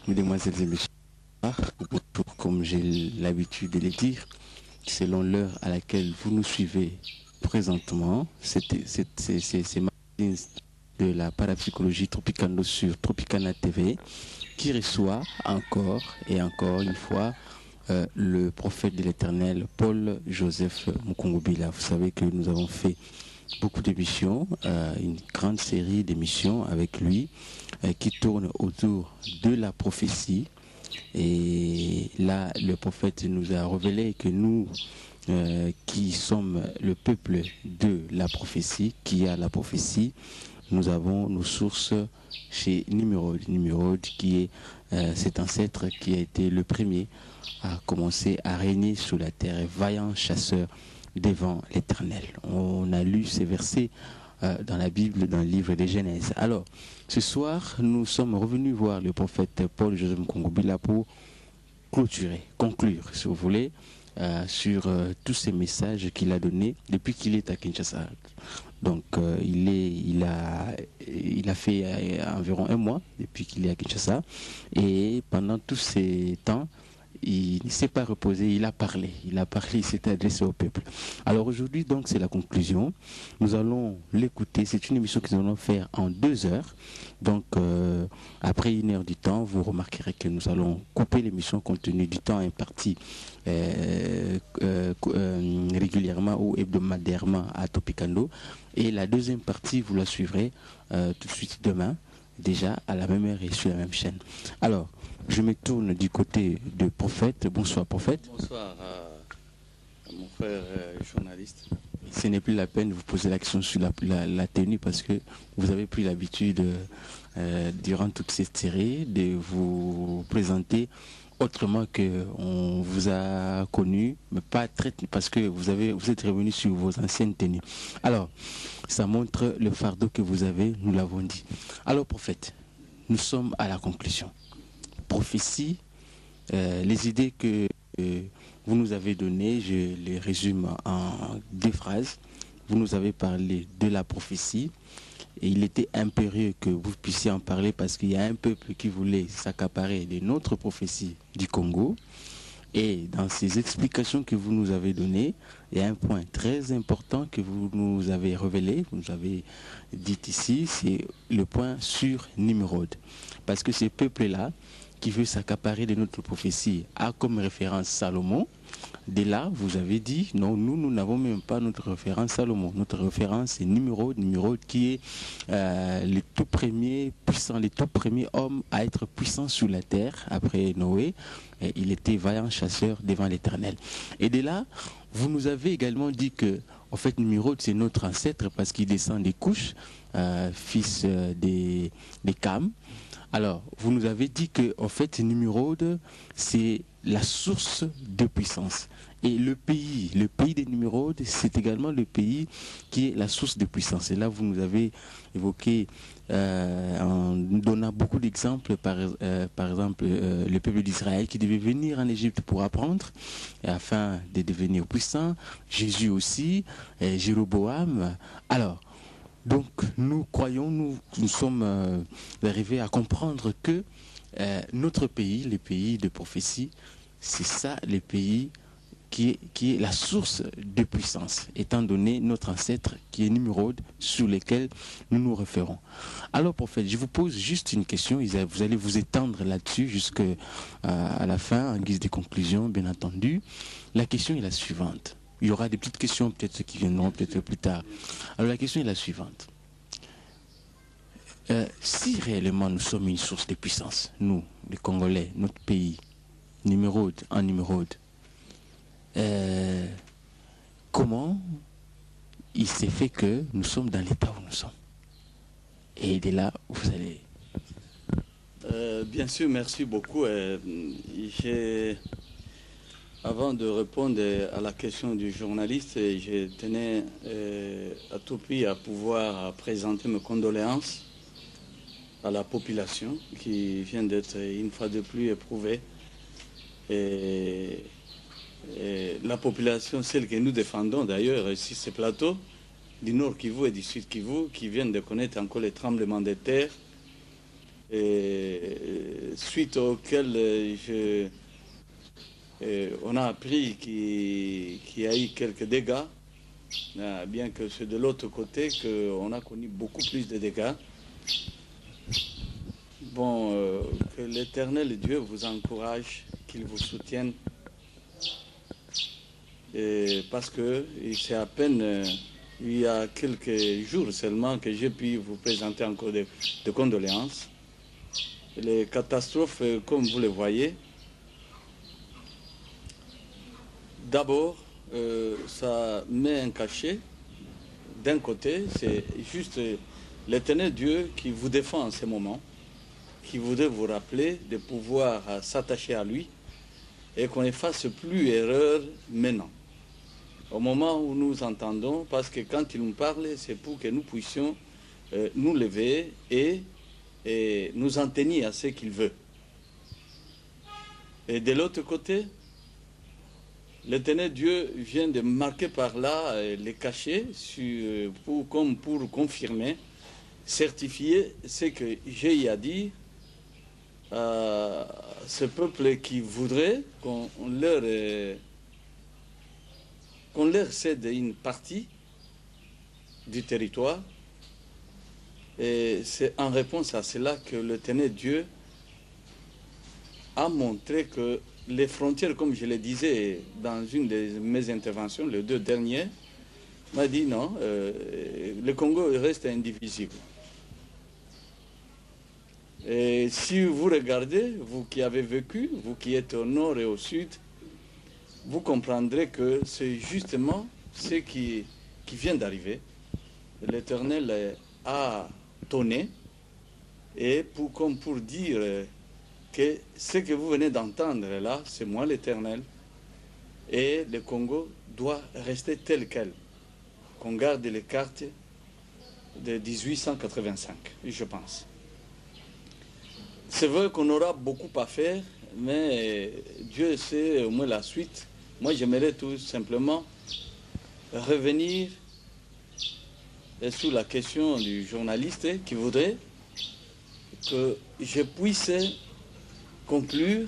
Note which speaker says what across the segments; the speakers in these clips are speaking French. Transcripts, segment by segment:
Speaker 1: Mesdemoiselles et messieurs, comme j'ai l'habitude de le dire, selon l'heure à laquelle vous nous suivez présentement, c'est magazine de la parapsychologie Tropicana sur Tropicana TV qui reçoit encore et encore une fois le prophète de l'Éternel, Paul-Joseph Mukungubila. Vous savez que nous avons fait beaucoup d'émissions, une grande série d'émissions avec lui qui tourne autour de la prophétie. Et là, le prophète nous a révélé que nous, qui sommes le peuple de la prophétie, qui a la prophétie, nous avons nos sources chez Nimrod. Nimrod qui est cet ancêtre qui a été le premier à commencer à régner sur la terre, vaillant chasseur devant l'Éternel. On a lu ces versets dans la Bible, dans le livre des Genèse. Alors, ce soir, nous sommes revenus voir le prophète Paul-Joseph Mukungubila pour conclure, si vous voulez, sur tous ces messages qu'il a donnés depuis qu'il est à Kinshasa. Donc, il a fait environ un mois depuis qu'il est à Kinshasa. Et pendant tous ces temps, il ne s'est pas reposé, il a parlé, il s'est adressé au peuple. Alors aujourd'hui, donc, c'est la conclusion. Nous allons l'écouter. C'est une émission que nous allons faire en 2 heures. Donc, après 1 heure du temps, vous remarquerez que nous allons couper l'émission compte tenu du temps imparti régulièrement ou hebdomadairement à Topicando. Et la deuxième partie, vous la suivrez tout de suite demain, déjà à la même heure et sur la même chaîne. Alors, je me tourne du côté de prophète. Bonsoir prophète.
Speaker 2: Bonsoir à mon frère journaliste.
Speaker 1: Ce n'est plus la peine de vous poser la question sur la tenue parce que vous avez pris l'habitude durant toute cette série de vous présenter autrement qu'on vous a connu, mais pas très, parce que vous êtes revenu sur vos anciennes tenues. Alors, ça montre le fardeau que vous avez, nous l'avons dit. Alors prophète, nous sommes à la conclusion. Prophétie, les idées que vous nous avez données, je les résume en 2 phrases. Vous nous avez parlé de la prophétie et il était impérieux que vous puissiez en parler parce qu'il y a un peuple qui voulait s'accaparer de notre prophétie du Congo. Et dans ces explications que vous nous avez données, il y a un point très important que vous nous avez révélé, vous nous avez dit ici, c'est le point sur Nimrod. Parce que ce peuple-là, qui veut s'accaparer de notre prophétie, a comme référence Salomon. Dès là, vous avez dit, non, nous n'avons même pas notre référence Salomon. Notre référence c'est Nimrod qui est le tout premier puissant, le tout premier homme à être puissant sur la terre après Noé. Et il était vaillant chasseur devant l'Éternel. Et dès là, vous nous avez également dit que, en fait, Nimrod c'est notre ancêtre parce qu'il descend des couches, fils des Cam. Alors, vous nous avez dit que, en fait, Nimrod, c'est la source de puissance. Et le pays des Nimrod, c'est également le pays qui est la source de puissance. Et là, vous nous avez évoqué, en donnant beaucoup d'exemples, par exemple, le peuple d'Israël qui devait venir en Égypte pour apprendre, afin de devenir puissant. Jésus aussi, Jéroboam. Alors, donc nous croyons, nous sommes arrivés à comprendre que notre pays, les pays de prophétie, c'est ça, les pays qui est la source de puissance, étant donné notre ancêtre qui est Nimrod, sur lequel nous nous référons. Alors prophète, je vous pose juste une question, vous allez vous étendre là-dessus jusqu'à la fin, en guise de conclusion, bien entendu. La question est la suivante. Il y aura des petites questions peut-être qui viendront peut-être plus tard. Alors la question est la suivante. Si réellement nous sommes une source de puissance, nous, les Congolais, notre pays, numéro un, comment il s'est fait que nous sommes dans l'état où nous sommes? Et de là, vous allez...
Speaker 2: Bien sûr, merci beaucoup. Avant de répondre à la question du journaliste, je tenais à tout prix à pouvoir présenter mes condoléances à la population qui vient d'être une fois de plus éprouvée. Et la population, celle que nous défendons d'ailleurs sur ce plateau, du Nord Kivu et du Sud Kivu, qui viennent de connaître encore les tremblements de terre, et suite auxquels on a appris qu'il y a eu quelques dégâts, bien que c'est de l'autre côté qu'on a connu beaucoup plus de dégâts. Bon, que l'Éternel Dieu vous encourage, qu'il vous soutienne, parce que c'est à peine il y a quelques jours seulement que j'ai pu vous présenter encore de condoléances. Les catastrophes, comme vous le voyez, d'abord, ça met un cachet. D'un côté, c'est juste l'Éternel Dieu qui vous défend en ce moment, qui voudrait vous rappeler de pouvoir s'attacher à lui et qu'on ne fasse plus erreur maintenant. Au moment où nous entendons, parce que quand il nous parle, c'est pour que nous puissions nous lever et nous en tenir à ce qu'il veut. Et de l'autre côté, l'Éternel Dieu vient de marquer par là les cachets comme pour confirmer, certifier ce que j'ai à dire à ce peuple qui voudrait qu'on leur cède une partie du territoire. Et c'est en réponse à cela que l'Éternel Dieu a montré que les frontières, comme je le disais dans une de mes interventions, les deux dernières, m'a dit non, le Congo reste indivisible. Et si vous regardez, vous qui avez vécu, vous qui êtes au nord et au sud, vous comprendrez que c'est justement ce qui vient d'arriver. L'Éternel a tonné, et comme pour dire que ce que vous venez d'entendre là, c'est moi l'Éternel, et le Congo doit rester tel quel, qu'on garde les cartes de 1885, je pense. C'est vrai qu'on aura beaucoup à faire, mais Dieu sait au moins la suite. Moi, j'aimerais tout simplement revenir sur la question du journaliste qui voudrait que je puisse conclure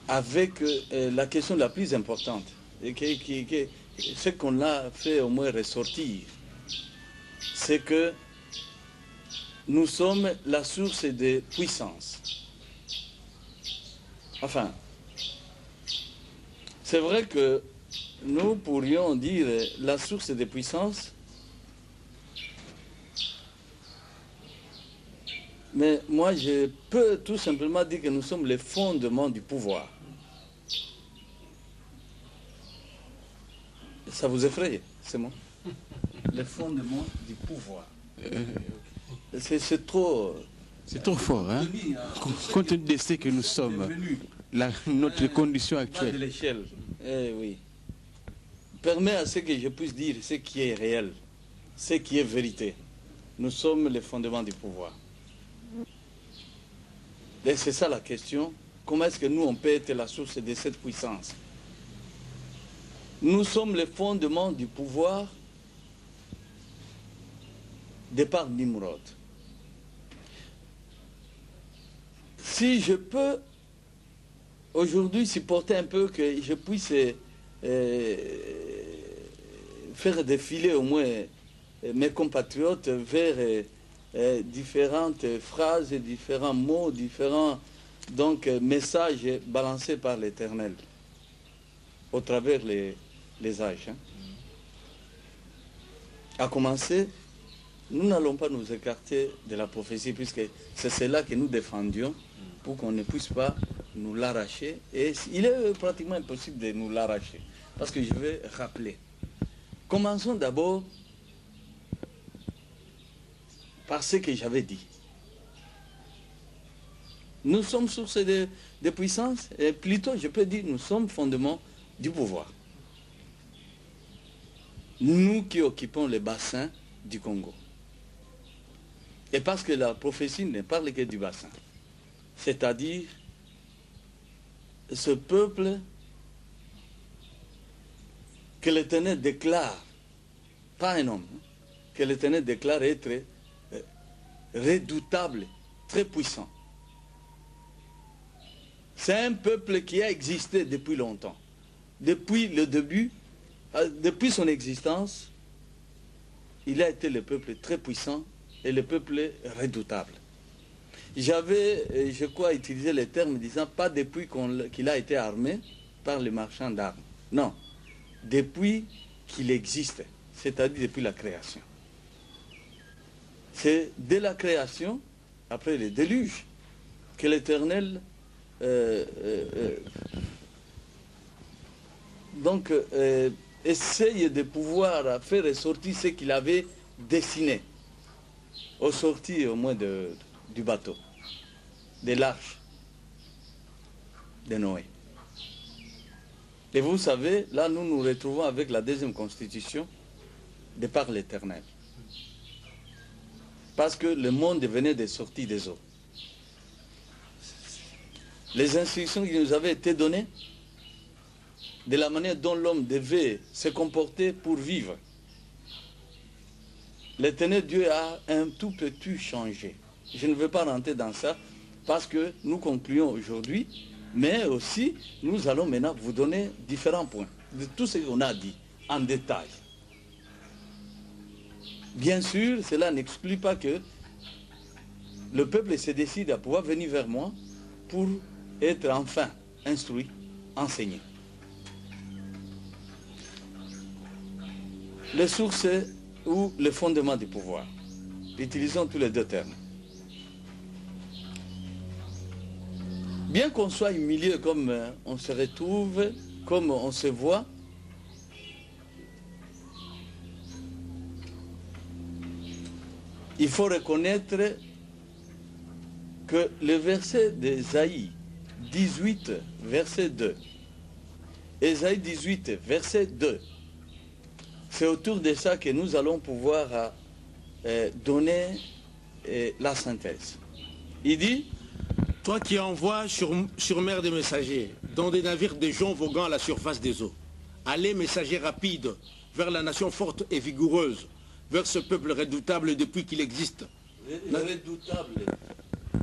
Speaker 2: avec la question la plus importante, et ce qu'on a fait au moins ressortir, c'est que nous sommes la source de puissance. Enfin, c'est vrai que nous pourrions dire la source de puissance, mais moi je peux tout simplement dire que nous sommes les fondements du pouvoir. Ça vous effraie, c'est moi? Les fondements du pouvoir. C'est trop...
Speaker 1: C'est trop fort, hein? Compte tenu de ce que nous sommes, notre condition actuelle.
Speaker 2: De l'échelle, oui. Permet à ce que je puisse dire ce qui est réel, ce qui est vérité. Nous sommes les fondements du pouvoir. Et c'est ça la question. Comment est-ce que nous, on peut être la source de cette puissance? Nous sommes les fondements du pouvoir de par Nimrod. Si je peux aujourd'hui supporter un peu que je puisse faire défiler au moins mes compatriotes vers différentes phrases, différents mots, différents messages balancés par l'Éternel au travers les âges. Hein. À commencer, nous n'allons pas nous écarter de la prophétie puisque c'est cela que nous défendions pour qu'on ne puisse pas nous l'arracher. Et il est pratiquement impossible de nous l'arracher. Parce que je vais rappeler. Commençons d'abord par ce que j'avais dit. Nous sommes source de puissance, et plutôt je peux dire nous sommes fondement du pouvoir. Nous qui occupons le bassin du Congo. Et parce que la prophétie ne parle que du bassin. C'est-à-dire ce peuple que l'Éternel déclare, pas un homme, que l'Éternel déclare être redoutable, très puissant. C'est un peuple qui a existé depuis longtemps. Depuis le début, depuis son existence, il a été le peuple très puissant et le peuple redoutable. J'avais, je crois, utilisé le terme disant pas depuis qu'il a été armé par les marchands d'armes. Non, depuis qu'il existe, c'est-à-dire depuis la création. C'est dès la création, après le déluge, que l'Éternel essaye de pouvoir faire ressortir ce qu'il avait dessiné, au sorti au moins du bateau, de l'arche de Noé. Et vous savez, là nous nous retrouvons avec la deuxième constitution de par l'Éternel. Parce que le monde venait de sortir des eaux. Les instructions qui nous avaient été données, de la manière dont l'homme devait se comporter pour vivre. L'Éternel Dieu a un tout petit changé. Je ne veux pas rentrer dans ça parce que nous concluons aujourd'hui, mais aussi nous allons maintenant vous donner différents points de tout ce qu'on a dit en détail. Bien sûr, cela n'exclut pas que le peuple se décide à pouvoir venir vers moi pour être enfin instruit, enseigné. Les sources ou le fondement du pouvoir. Utilisons tous les deux termes. Bien qu'on soit au milieu comme on se retrouve, comme on se voit, il faut reconnaître que le verset d'Ésaïe 18, verset 2, Ésaïe 18, verset 2, c'est autour de ça que nous allons pouvoir donner la synthèse. Il dit,
Speaker 3: toi qui envoies sur mer des messagers, dans des navires de gens voguant à la surface des eaux, allez messagers rapides vers la nation forte et vigoureuse, vers ce peuple redoutable depuis qu'il existe.
Speaker 2: Redoutable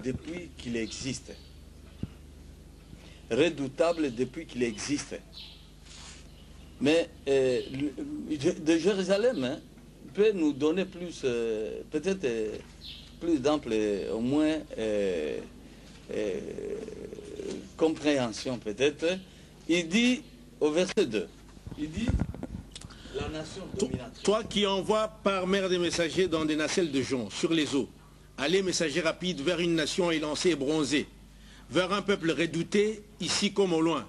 Speaker 2: depuis qu'il existe. Redoutable depuis qu'il existe. Mais de Jérusalem hein, peut nous donner plus, peut-être plus d'ample, au moins compréhension peut-être. Il dit au verset 2, il dit la nation dominatrice.
Speaker 3: Toi qui envoies par mer des messagers dans des nacelles de joncs sur les eaux, allez messagers rapides vers une nation élancée et bronzée, vers un peuple redouté ici comme au loin,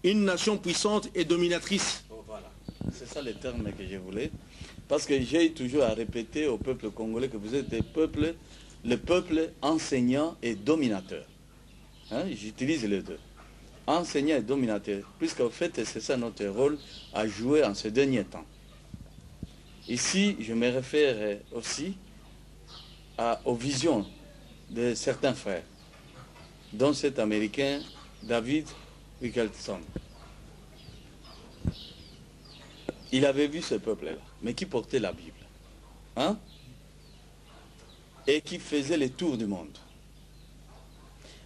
Speaker 3: une nation puissante et dominatrice.
Speaker 2: Oh, voilà, c'est ça le terme que je voulais, parce que j'ai toujours à répéter au peuple congolais que vous êtes le peuple enseignant et dominateur. Hein, j'utilise les deux. Enseignant et dominateur, puisqu'en fait c'est ça notre rôle à jouer en ce dernier temps. Ici, je me réfère aussi aux visions de certains frères, dont cet Américain David Wilkerson. Il avait vu ce peuple-là, mais qui portait la Bible. Hein? Et qui faisait le tour du monde.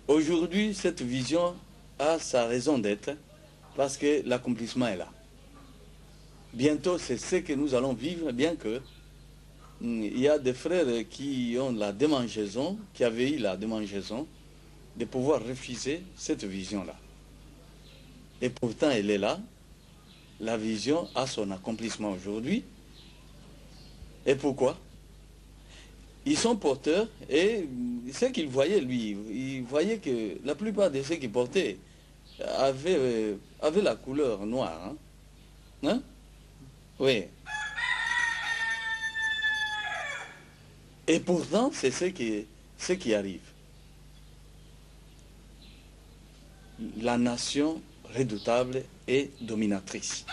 Speaker 2: Aujourd'hui, cette vision a sa raison d'être parce que l'accomplissement est là. Bientôt, c'est ce que nous allons vivre, bien que il y a des frères qui ont la démangeaison, qui avaient eu la démangeaison de pouvoir refuser cette vision-là. Et pourtant, elle est là. la vision a son accomplissement aujourd'hui. Et pourquoi? Ils sont porteurs et ce qu'il voyait lui, il voyait que la plupart de ceux qui portaient avaient la couleur noire. Hein? Hein? Oui. Et pourtant, c'est ce qui arrive. La nation redoutable et dominatrice.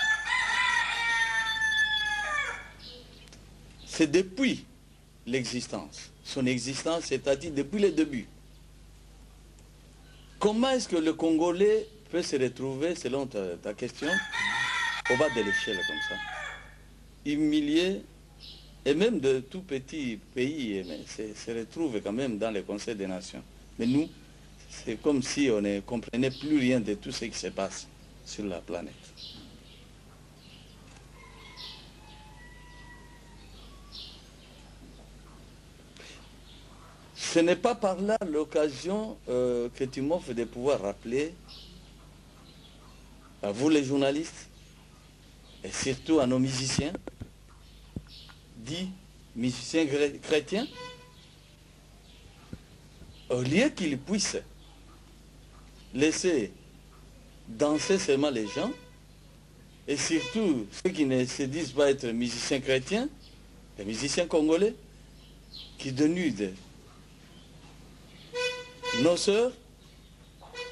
Speaker 2: C'est depuis l'existence, son existence, c'est-à-dire depuis le début. Comment est-ce que le Congolais peut se retrouver, selon ta question, au bas de l'échelle comme ça, humilié, et même de tout petits pays, mais se retrouve quand même dans le Conseil des Nations. Mais nous, c'est comme si on ne comprenait plus rien de tout ce qui se passe sur la planète. Ce n'est pas par là l'occasion que tu m'offres de pouvoir rappeler à vous les journalistes, et surtout à nos musiciens, dits musiciens chrétiens, au lieu qu'ils puissent laisser danser seulement les gens, et surtout ceux qui ne se disent pas être musiciens chrétiens, les musiciens congolais, qui dénudent nos sœurs,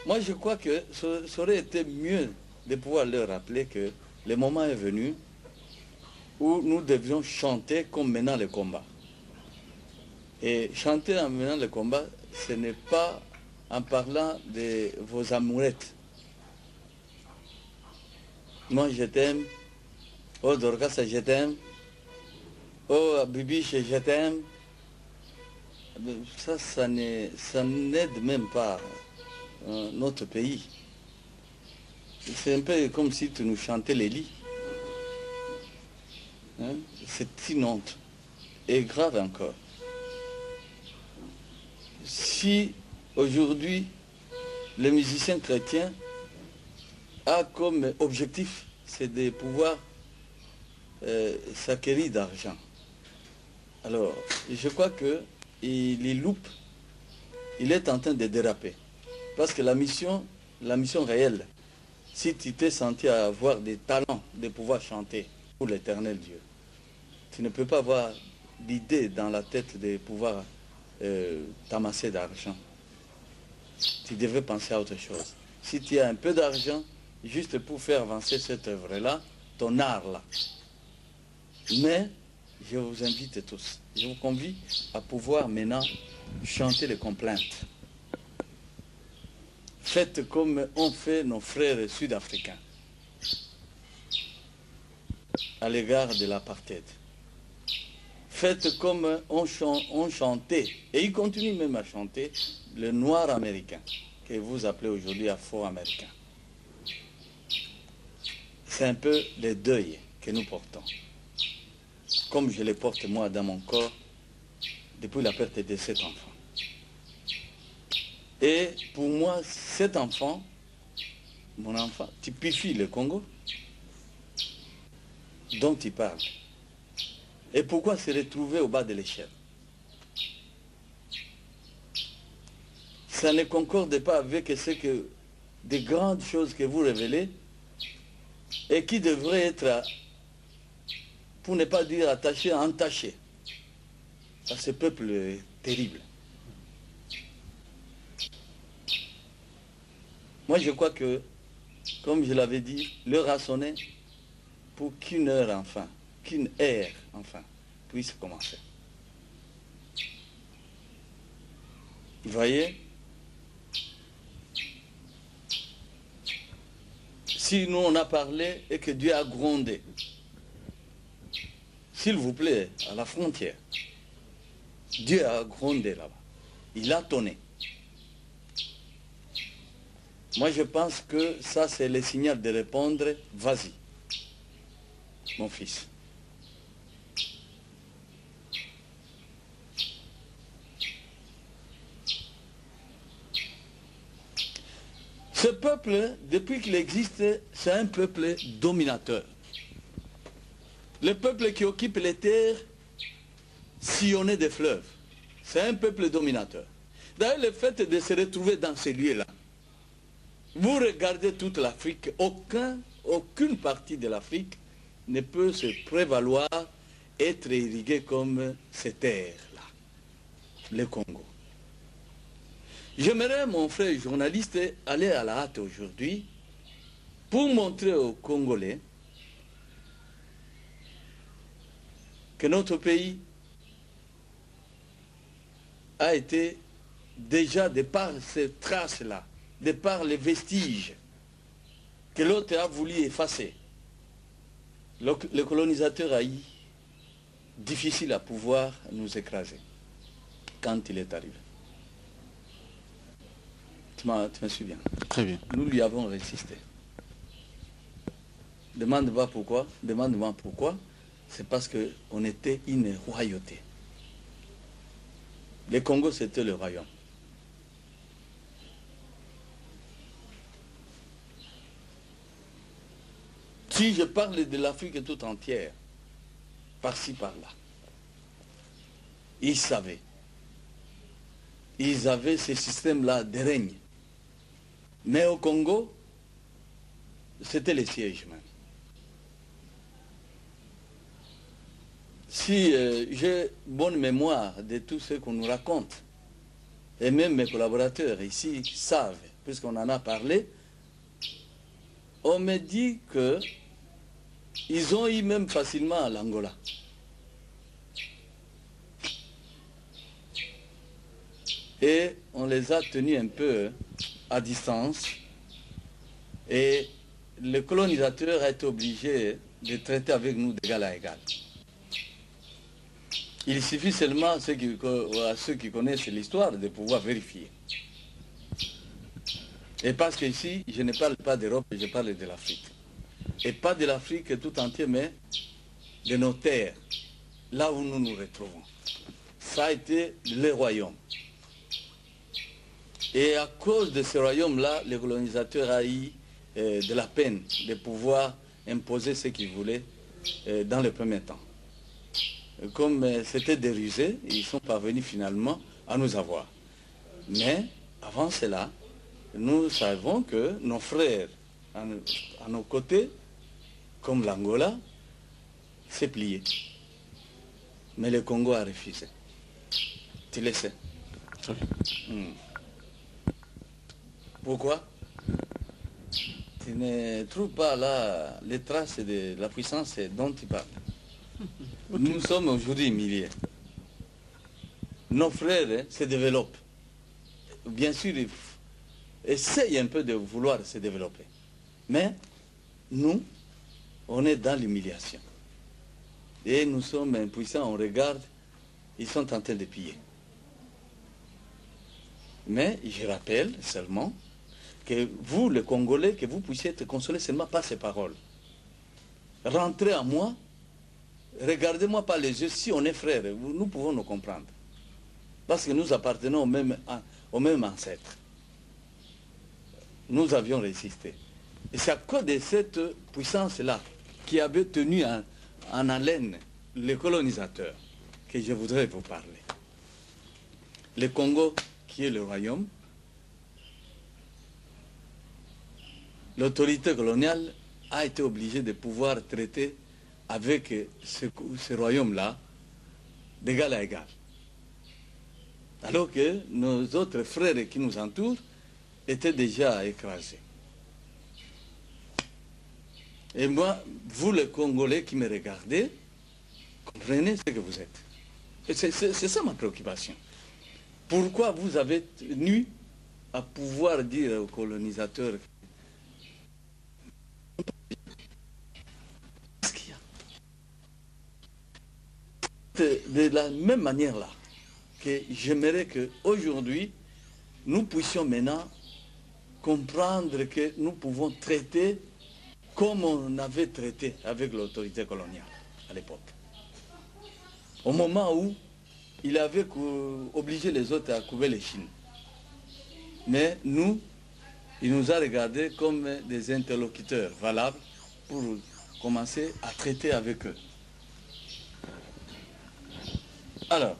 Speaker 2: moi je crois que ça aurait été mieux de pouvoir leur rappeler que le moment est venu où nous devions chanter comme menant le combat. Et chanter en menant le combat, ce n'est pas en parlant de vos amourettes. Moi je t'aime, oh Dorcas je t'aime, oh Bibiche je t'aime. Ça n'aide même pas notre pays. C'est un peu comme si tu nous chantais les lits. Hein? C'est une honte. Et grave encore. Si aujourd'hui le musicien chrétien a comme objectif, c'est de pouvoir s'acquérir d'argent. Alors, je crois qu'il y loupe, il est en train de déraper. Parce que la mission réelle, si tu t'es senti à avoir des talents de pouvoir chanter pour l'éternel Dieu, tu ne peux pas avoir l'idée dans la tête de pouvoir t'amasser d'argent. Tu devrais penser à autre chose. Si tu as un peu d'argent, juste pour faire avancer cette œuvre-là, ton art-là. Mais, je vous invite tous, je vous convie à pouvoir maintenant chanter les complaintes. Faites comme ont fait nos frères sud-africains à l'égard de l'apartheid. Faites comme on chantait, et ils continuent même à chanter, le noir américain, que vous appelez aujourd'hui afro-américain. C'est un peu le deuil que nous portons. Comme je le porte moi dans mon corps, depuis la perte de cet enfant. Et pour moi, cet enfant, mon enfant, typifie le Congo dont il parle. Et pourquoi se retrouver au bas de l'échelle? Ça ne concorde pas avec ce que des grandes choses que vous révélez et qui devraient être, pour ne pas dire attachées, entachées à ce peuple terrible. Moi, je crois que, comme je l'avais dit, l'heure a sonné pour qu'une heure enfin, qu'une ère enfin, puisse commencer. Vous voyez, si nous on a parlé et que Dieu a grondé, s'il vous plaît, à la frontière, Dieu a grondé là-bas, il a tonné. Moi, je pense que ça, c'est le signal de répondre, vas-y, mon fils. Ce peuple, depuis qu'il existe, c'est un peuple dominateur. Le peuple qui occupe les terres sillonnées des fleuves, c'est un peuple dominateur. D'ailleurs, le fait de se retrouver dans ces lieux-là, vous regardez toute l'Afrique, aucune partie de l'Afrique ne peut se prévaloir être irriguée comme ces terres-là, le Congo. J'aimerais, mon frère journaliste, aller à la hâte aujourd'hui pour montrer aux Congolais que notre pays a été déjà, de par ces traces-là, de par les vestiges que l'autre a voulu effacer, le colonisateur a eu difficile à pouvoir nous écraser quand il est arrivé. Tu me souviens.
Speaker 1: Très bien.
Speaker 2: Nous lui avons résisté. Demande-moi pourquoi. Demande-moi pourquoi. C'est parce qu'on était une royauté. Le Congo, c'était le royaume. Si je parle de l'Afrique tout entière, par-ci, par-là, ils savaient. Ils avaient ce système-là de règne. Mais au Congo, c'était le siège même. Si j'ai bonne mémoire de tout ce qu'on nous raconte, et même mes collaborateurs ici savent, puisqu'on en a parlé, on me dit que ils ont eu même facilement à l'Angola. Et on les a tenus un peu à distance. Et le colonisateur a été obligé de traiter avec nous d'égal à égal. Il suffit seulement à ceux qui connaissent l'histoire de pouvoir vérifier. Et parce qu'ici, je ne parle pas d'Europe, je parle de l'Afrique. Et pas de l'Afrique tout entière, mais de nos terres, là où nous nous retrouvons. Ça a été le royaume. Et à cause de ce royaume-là, le colonisateur a eu de la peine de pouvoir imposer ce qu'il voulait dans le premier temps. Comme c'était des rusés, ils sont parvenus finalement à nous avoir. Mais avant cela, nous savons que nos frères à nos côtés, comme l'Angola, s'est plié. Mais le Congo a refusé. Tu le sais. Pourquoi? Tu ne trouves pas là les traces de la puissance dont tu parles. Nous sommes aujourd'hui milliers. Nos frères se développent. Bien sûr, ils essayent un peu de vouloir se développer. Mais nous, on est dans l'humiliation. Et nous sommes impuissants, on regarde, ils sont en train de piller. Mais je rappelle seulement que vous, les Congolais, que vous puissiez être consolés seulement par ces paroles. Rentrez à moi, regardez-moi par les yeux, si on est frères, nous pouvons nous comprendre. Parce que nous appartenons au même ancêtre. Nous avions résisté. Et c'est à cause de cette puissance-là qui avait tenu en haleine les colonisateurs que je voudrais vous parler. Le Congo, qui est le royaume, l'autorité coloniale a été obligée de pouvoir traiter avec ce royaume-là d'égal à égal. Alors que nos autres frères qui nous entourent étaient déjà écrasés. Et moi, vous les Congolais qui me regardez, comprenez ce que vous êtes. Et c'est ça ma préoccupation. Pourquoi vous avez tenu à pouvoir dire aux colonisateurs ce qu'il y a de la même manière là que j'aimerais qu'aujourd'hui nous puissions maintenant comprendre que nous pouvons traiter comme on avait traité avec l'autorité coloniale à l'époque. Au moment où il avait obligé les autres à couper les Chines. Mais nous, il nous a regardés comme des interlocuteurs valables pour commencer à traiter avec eux. Alors,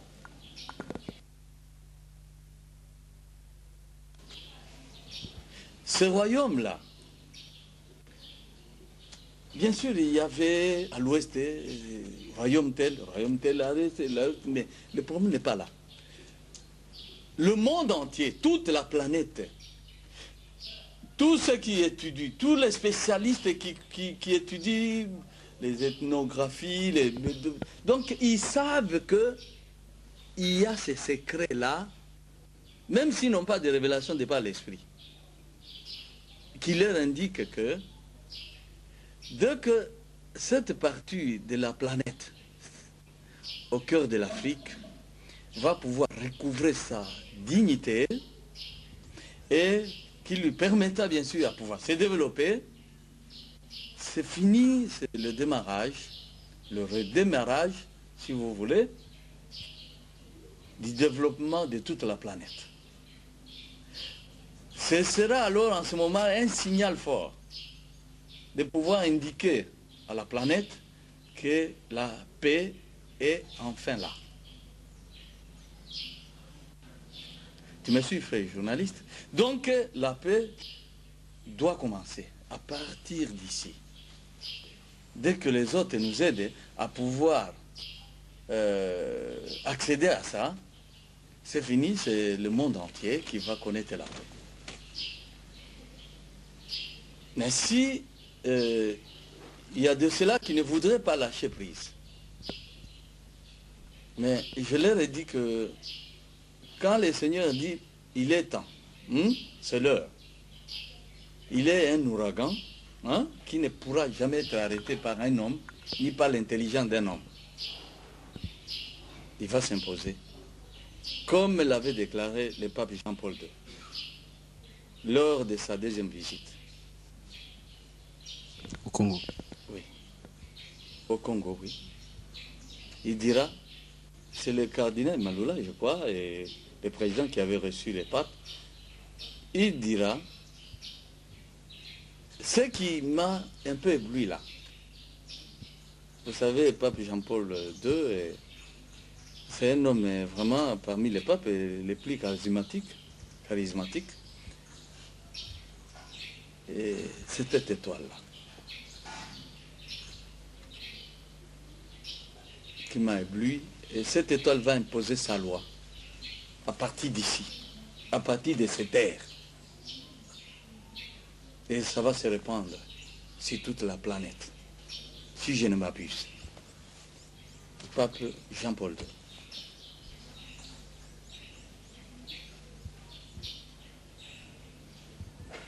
Speaker 2: ce royaume-là, bien sûr, il y avait à l'ouest, royaume tel, à l'est, mais le problème n'est pas là. Le monde entier, toute la planète, tous ceux qui étudient, tous les spécialistes qui étudient les ethnographies, donc ils savent qu'il y a ces secrets-là, même s'ils n'ont pas de révélation de par l'esprit, qui leur indiquent que dès que cette partie de la planète, au cœur de l'Afrique, va pouvoir recouvrer sa dignité et qui lui permettra bien sûr à pouvoir se développer, c'est fini, c'est le démarrage, le redémarrage, si vous voulez, du développement de toute la planète. Ce sera alors en ce moment un signal fort de pouvoir indiquer à la planète que la paix est enfin là. Tu me suis, frère journaliste? Donc la paix doit commencer à partir d'ici. Dès que les autres nous aident à pouvoir accéder à ça, c'est fini, c'est le monde entier qui va connaître la paix. Mais si il y a de ceux-là qui ne voudraient pas lâcher prise, mais je leur ai dit que quand le Seigneur dit il est temps, c'est l'heure, il est un ouragan qui ne pourra jamais être arrêté par un homme, ni par l'intelligence d'un homme. Il va s'imposer, comme l'avait déclaré le pape Jean-Paul II, lors de sa deuxième visite.
Speaker 1: Au Congo.
Speaker 2: Oui. Au Congo, oui. Il dira, c'est le cardinal Maloula, je crois, et le président qui avait reçu les papes, il dira, ce qui m'a un peu ébloui là, vous savez, le pape Jean-Paul II, c'est un homme vraiment parmi les papes les plus charismatiques. Et c'est cette étoile-là qui m'a ébloui. Et cette étoile va imposer sa loi à partir d'ici, à partir de cette terre. Et ça va se répandre sur toute la planète, si je ne m'abuse. Pape Jean-Paul II.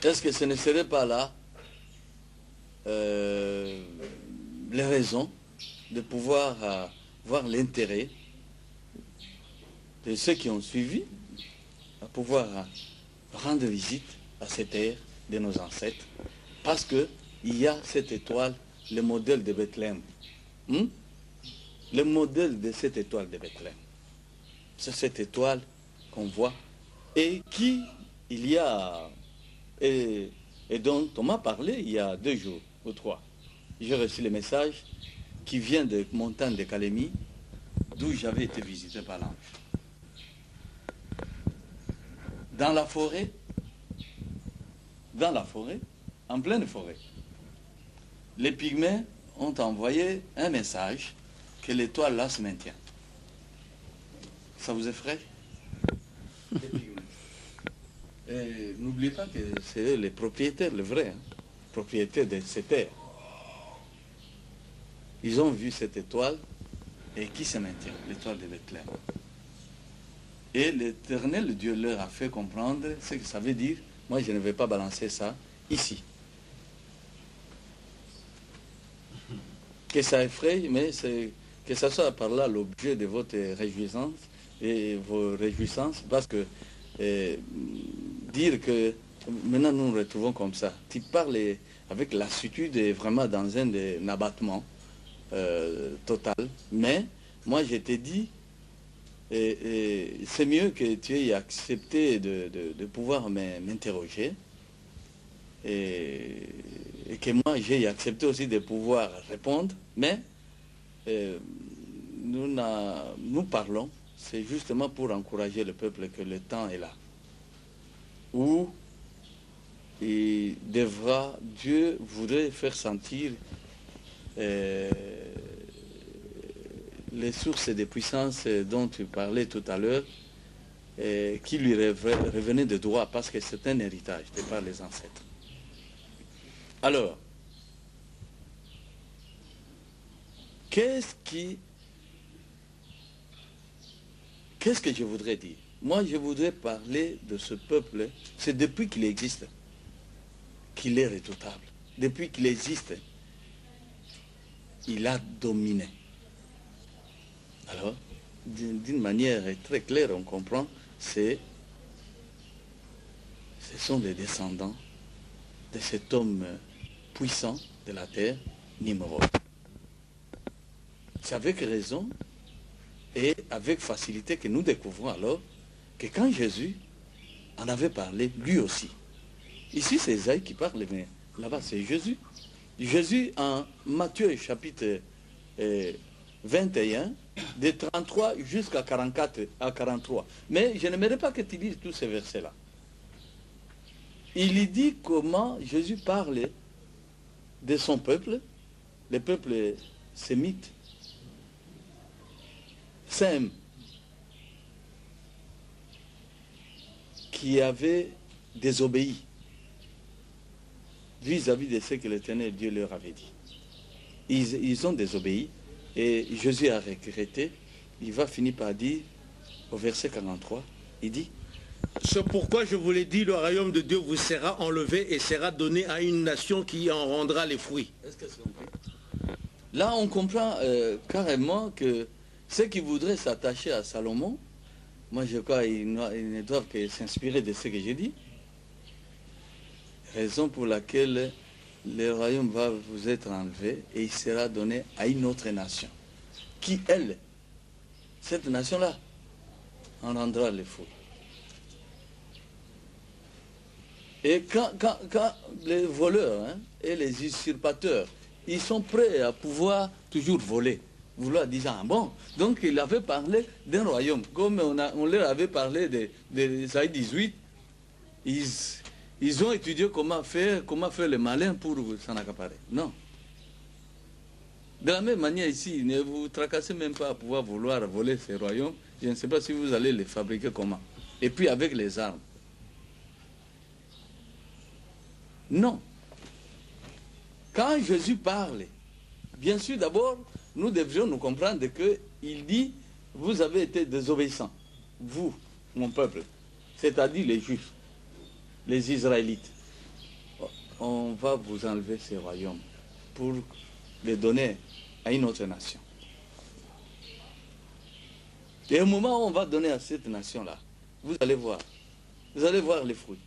Speaker 2: Est-ce que ce ne serait pas là les raisons de pouvoir voir l'intérêt de ceux qui ont suivi, à pouvoir rendre visite à cette terre de nos ancêtres, parce qu'il y a cette étoile, le modèle de Bethléem. Le modèle de cette étoile de Bethléem. C'est cette étoile qu'on voit et qui, il y a, et dont on m'a parlé il y a 2 jours ou 3. J'ai reçu le message qui vient de Montagne de Calémie, d'où j'avais été visité par l'ange. Dans la forêt, en pleine forêt, les pygmées ont envoyé un message que l'étoile là se maintient. Ça vous effraie? Les pygmées. Et n'oubliez pas que c'est les propriétaires, les vrais, propriétaires de cette terre. Ils ont vu cette étoile et qui se maintient, l'étoile de Bethléem. Et l'Éternel Dieu leur a fait comprendre ce que ça veut dire. Moi, je ne vais pas balancer ça ici. Que ça effraie, mais que ça soit par là l'objet de votre réjouissance et vos réjouissances, parce que dire que maintenant nous nous retrouvons comme ça, tu parles avec lassitude et vraiment dans un abattement total, mais moi je t'ai dit, c'est mieux que tu aies accepté de pouvoir m'interroger et que moi j'ai accepté aussi de pouvoir répondre, mais nous parlons, c'est justement pour encourager le peuple que le temps est là, où Dieu voudrait faire sentir les sources de puissance dont tu parlais tout à l'heure, qui lui revenaient de droit, parce que c'est un héritage de par les ancêtres. Alors, qu'est-ce que je voudrais dire? Moi, je voudrais parler de ce peuple. C'est depuis qu'il existe qu'il est redoutable. Depuis qu'il existe, il a dominé. Alors, d'une manière très claire, on comprend, ce sont les descendants de cet homme puissant de la terre, Nimrod. C'est avec raison et avec facilité que nous découvrons alors que quand Jésus en avait parlé, lui aussi. Ici, c'est Isaïe qui parle, mais là-bas, c'est Jésus. Jésus, en Matthieu chapitre 21, de 33 jusqu'à 44 à 43. Mais je n'aimerais pas que tu lises tous ces versets-là. Il y dit comment Jésus parle de son peuple, le peuple sémite, Sem, qui avait désobéi vis-à-vis de ce que l'Éternel Dieu leur avait dit. Ils ont désobéi et Jésus a regretté. Il va finir par dire, au verset 43, il dit:
Speaker 3: c'est pourquoi je vous l'ai dit, le royaume de Dieu vous sera enlevé et sera donné à une nation qui en rendra les fruits.
Speaker 2: Est-ce que c'est compris? Là, on comprend carrément que ceux qui voudraient s'attacher à Salomon, moi je crois qu'ils ne doivent que s'inspirer de ce que j'ai dit. Raison pour laquelle le royaume va vous être enlevé et il sera donné à une autre nation. Qui, elle, cette nation-là, en rendra les fruits. Et quand les voleurs et les usurpateurs, ils sont prêts à pouvoir toujours voler, vouloir dire, ah bon, donc il avait parlé d'un royaume, comme on leur avait parlé de Isaïe 18, ils ont étudié comment faire le malin pour s'en accaparer. Non. De la même manière ici, ne vous tracassez même pas à pouvoir vouloir voler ces royaumes. Je ne sais pas si vous allez les fabriquer comment. Et puis avec les armes. Non. Quand Jésus parle, bien sûr d'abord, nous devrions nous comprendre qu'il dit, vous avez été désobéissants, vous, mon peuple, c'est-à-dire les Juifs, les Israélites. On va vous enlever ces royaumes pour les donner à une autre nation. Et au moment où on va donner à cette nation-là, vous allez voir les fruits.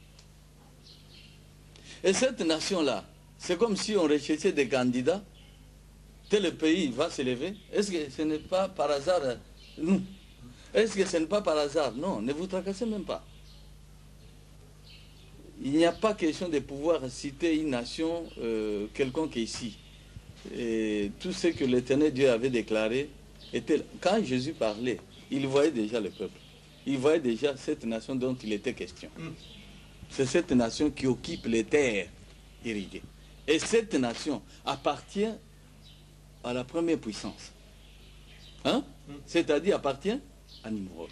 Speaker 2: Et cette nation-là, c'est comme si on recherchait des candidats, tel pays va s'élever. Est-ce que ce n'est pas par hasard nous? Est-ce que ce n'est pas par hasard? Non, ne vous tracassez même pas. Il n'y a pas question de pouvoir citer une nation quelconque ici. Et tout ce que l'Éternel Dieu avait déclaré était... Quand Jésus parlait, il voyait déjà le peuple. Il voyait déjà cette nation dont il était question. C'est cette nation qui occupe les terres irriguées. Et cette nation appartient à la première puissance. C'est-à-dire appartient à Nimrod.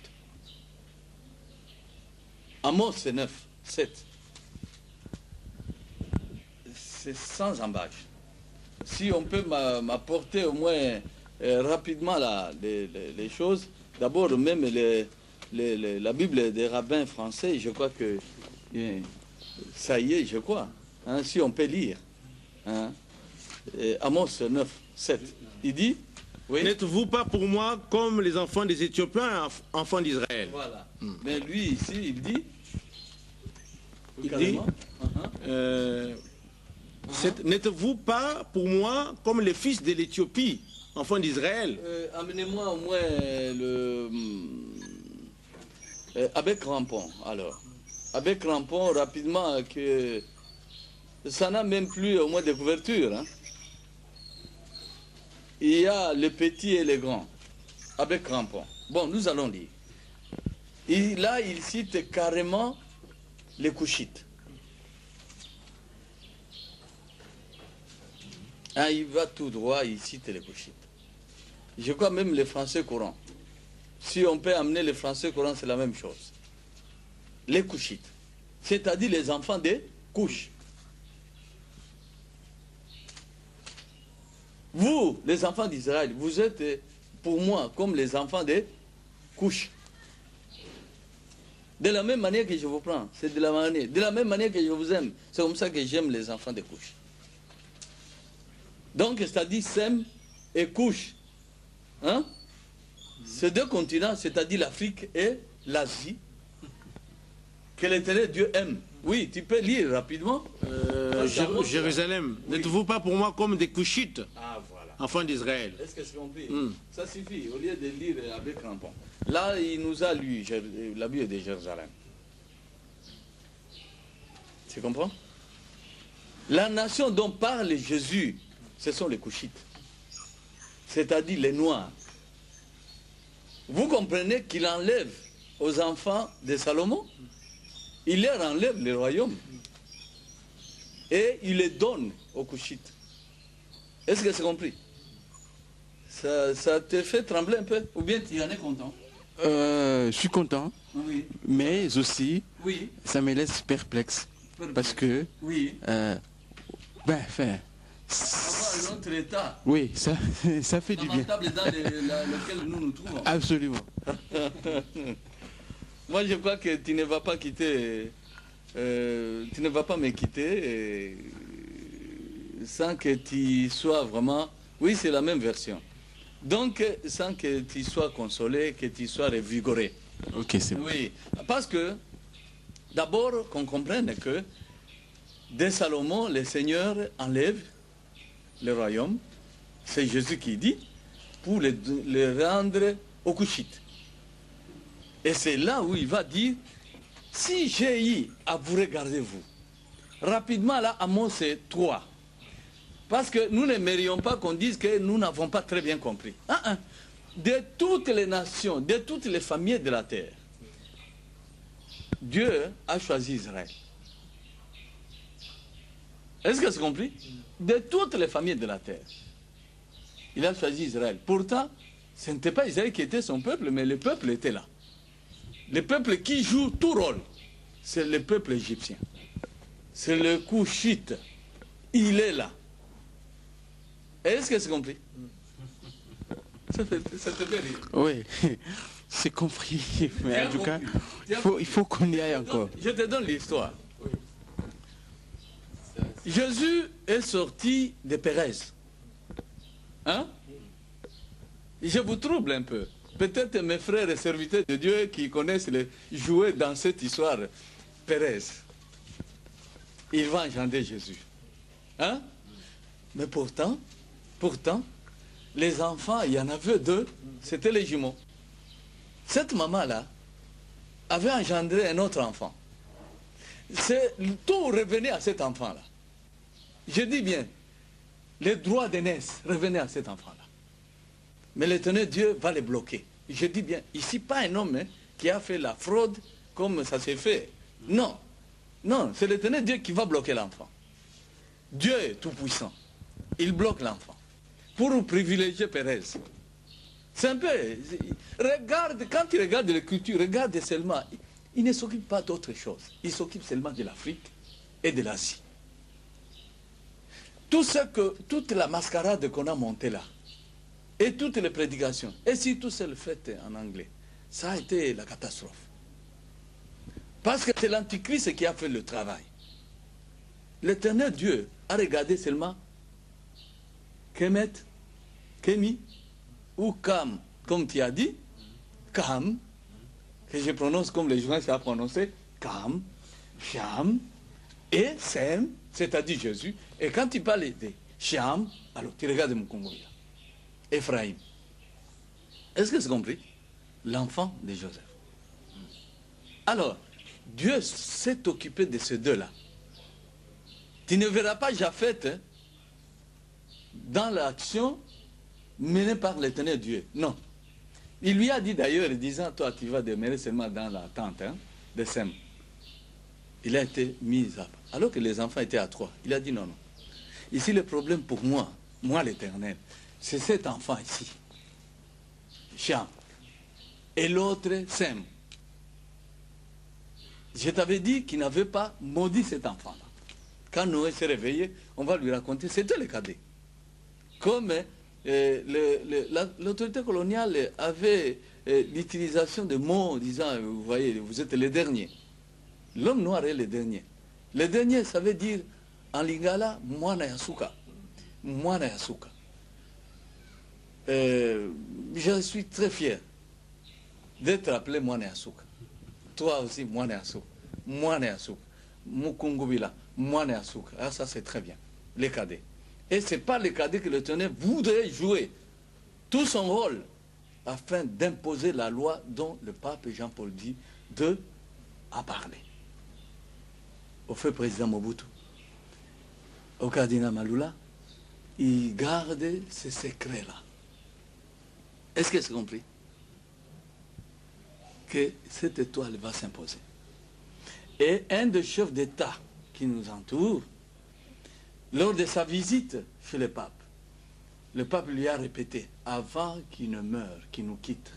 Speaker 2: Amos 9, 7. C'est sans embâche. Si on peut m'apporter au moins rapidement les choses, d'abord même la Bible des rabbins français, je crois que ça y est, je crois, si on peut lire. Amos 9, 7. Il dit, oui.
Speaker 3: N'êtes-vous pas pour moi comme les enfants des Éthiopiens, enfants d'Israël?
Speaker 2: Voilà. Mais lui ici, il dit,
Speaker 3: n'êtes-vous pas pour moi comme les fils de l'Éthiopie, enfants d'Israël?
Speaker 2: Amenez-moi au moins avec Rampon, alors. Avec Rampon, rapidement, que ça n'a même plus au moins de couverture. Hein. Il y a les petits et les grands, avec crampons. Bon, nous allons lire. Et là, il cite carrément les Couchites. Hein, il va tout droit, il cite les Couchites. Je crois même les Français courants. Si on peut amener les Français courants, c'est la même chose. Les Couchites, c'est-à-dire les enfants des couches. Vous, les enfants d'Israël, vous êtes pour moi comme les enfants des couches. De la même manière que je vous prends, c'est de la même manière que je vous aime. C'est comme ça que j'aime les enfants des couches. Donc, c'est-à-dire Sem et couche. Hein? Ces deux continents, c'est-à-dire l'Afrique et l'Asie, que l'Éternel Dieu aime. Oui, tu peux lire rapidement.
Speaker 3: Jérusalem, oui. N'êtes-vous pas pour moi comme des Couchites, voilà. Enfants d'Israël?
Speaker 2: Est-ce que c'est compris? Ça suffit, au lieu de lire avec crampon. Là, il nous a lu la Bible de Jérusalem. Tu comprends? La nation dont parle Jésus, ce sont les Couchites. C'est-à-dire les Noirs. Vous comprenez qu'il enlève aux enfants de Salomon, il leur enlève le royaume et il les donne aux Couchites. Est-ce que c'est compris? Ça te fait trembler un peu? Ou bien tu en es content?
Speaker 1: Je suis content,
Speaker 2: oui.
Speaker 1: Mais aussi,
Speaker 2: oui.
Speaker 1: Ça me laisse perplexe. Parce que,
Speaker 2: oui.
Speaker 1: Enfin,
Speaker 2: avoir un autre état.
Speaker 1: Oui, ça fait du bien.
Speaker 2: Dans lequel nous nous trouvons.
Speaker 1: Absolument.
Speaker 2: Moi, je crois que tu ne vas pas quitter, tu ne vas pas me quitter sans que tu sois vraiment... Oui, c'est la même version. Donc, sans que tu sois consolé, que tu sois revigoré.
Speaker 1: Ok, c'est bon.
Speaker 2: Oui, parce que, d'abord, qu'on comprenne que, dès Salomon, le Seigneur enlève le royaume, c'est Jésus qui dit, pour le rendre aux Couchites. Et c'est là où il va dire, si j'ai eu à vous regarder vous, rapidement là, Amos 3, parce que nous n'aimerions pas qu'on dise que nous n'avons pas très bien compris. De toutes les nations, de toutes les familles de la terre, Dieu a choisi Israël. Est-ce que c'est compris? De toutes les familles de la terre, il a choisi Israël. Pourtant, ce n'était pas Israël qui était son peuple, mais le peuple était là. Le peuple qui joue tout rôle, c'est le peuple égyptien. C'est le Couchite. Il est là. Est-ce que c'est compris? Ça te fait rire.
Speaker 1: Oui, c'est compris. Mais en tout cas, il faut qu'on y aille encore.
Speaker 2: Je te donne l'histoire. Jésus est sorti de Pérez. Hein? Je vous trouble un peu. Peut-être mes frères et serviteurs de Dieu qui connaissent les jouets dans cette histoire. Pérez. Il va engendrer Jésus. Hein? Mais pourtant, les enfants, il y en avait deux, c'était les jumeaux. Cette maman-là avait engendré un autre enfant. Tout revenait à cet enfant-là. Je dis bien, les droits d'aînesse revenaient à cet enfant-là. Mais l'Éternel Dieu va les bloquer. Je dis bien, ici, pas un homme qui a fait la fraude comme ça s'est fait. Non, non, c'est l'Éternel Dieu qui va bloquer l'enfant. Dieu est tout-puissant. Il bloque l'enfant pour privilégier Pérez. C'est un peu... Regarde, quand tu regardes l'écriture, regarde seulement. Il ne s'occupe pas d'autre chose. Il s'occupe seulement de l'Afrique et de l'Asie. Toute la mascarade qu'on a montée là, et toutes les prédications, et si tout c'est fait en anglais, ça a été la catastrophe. Parce que c'est l'Antichrist qui a fait le travail. L'Éternel Dieu a regardé seulement Kemet, Kemi ou Kam, comme tu as dit, Kam, que je prononce comme les journalistes ont prononcé, Kam, Sham et Sem, c'est-à-dire Jésus. Et quand tu parles de Sham, alors tu regardes mon Congo là. Ephraïm. Est-ce que c'est compris? L'enfant de Joseph. Alors, Dieu s'est occupé de ces deux-là. Tu ne verras pas Japheth hein, dans l'action menée par l'Éternel Dieu. Non. Il lui a dit d'ailleurs, disant, toi tu vas demeurer seulement dans la tente hein, de Sem. Il a été mis à part. Alors que les enfants étaient à 3. Il a dit non, non. Ici le problème pour moi l'Éternel, c'est cet enfant ici. Cham. Et l'autre, Sem. Je t'avais dit qu'il n'avait pas maudit cet enfant-là. Quand Noé s'est réveillé, on va lui raconter, c'était le cadet. Comme l'autorité coloniale avait l'utilisation de mots disant, vous voyez, vous êtes les derniers. L'homme noir est le dernier. Le dernier, ça veut dire, en lingala, mwana yasuka. Mwana yasuka. Je suis très fier d'être appelé mwana yasuka. Toi aussi, mwana yasuka. Mwana yasuka. Mukungubila. Mwana yasuka. Ah, ça c'est très bien. Les cadets. Et ce n'est pas les cadets que l'Éternel voudrait jouer tout son rôle afin d'imposer la loi dont le pape Jean-Paul dit a parlé. Au feu président Mobutu, au cardinal Malula, il garde ces secrets-là. Est-ce que c'est compris? Que cette étoile va s'imposer. Et un des chefs d'État qui nous entoure, lors de sa visite chez le pape lui a répété, avant qu'il ne meure, qu'il nous quitte,